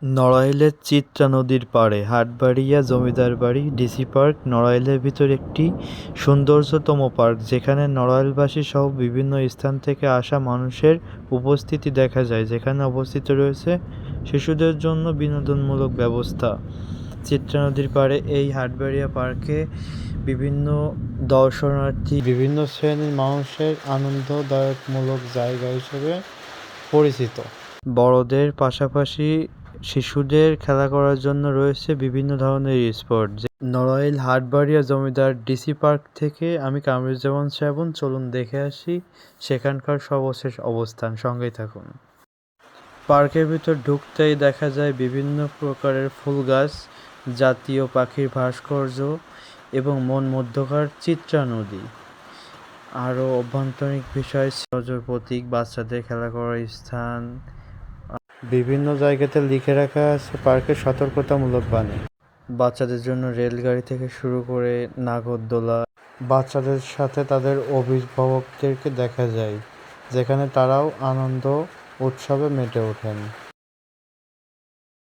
নড়াইলের চিত্রা নদীর পাড়ে হাটবাড়িয়া জমিদার বাড়ি ডিসি পার্ক নড়াইলের ভিতর একটি সৌন্দর্যতম পার্ক, যেখানে নড়াইলবাসী সহ বিভিন্ন স্থান থেকে আসা মানুষের উপস্থিতি দেখা যায়, যেখানে অবস্থিত রয়েছে শিশুদের জন্য বিনোদনমূলক ব্যবস্থা। চিত্রা নদীর পাড়ে এই হাটবাড়িয়া পার্কে বিভিন্ন দর্শনার্থী, বিভিন্ন শ্রেণীর মানুষের আনন্দদায়কমূলক জায়গা হিসেবে পরিচিত। বড়দের পাশাপাশি শিশুদের খেলা করার জন্য রয়েছে বিভিন্ন ধরনের স্পট। নড়াইল হাটবাড়িয়া জমিদার ডিসি পার্ক থেকে আমি কামরুজ্জামান শ্রাবণ, চলুন দেখে আসি সেখানকার সর্বশেষ অবস্থান। সঙ্গেই থাকুন। পার্কের ভিতর ঢুকতেই দেখা যায় বিভিন্ন প্রকারের ফুল গাছ, জাতীয় পাখির ভাস্কর্য এবং মন মুগ্ধকর চিত্রা নদী। আরও অভ্যন্তরীণ বিষয় সজোর প্রতীক, বাচ্চাদের খেলা করার স্থান। বিভিন্ন জায়গাতে লিখে রাখা আছে পার্কের সতর্কতামূলক বাণী। বাচ্চাদের জন্য রেলগাড়ি থেকে শুরু করে নাগরদোলা। বাচ্চাদের সাথে তাদের অভিভাবকদেরকে দেখা যায়, যেখানে তারাও আনন্দ উৎসবে মেতে ওঠেন।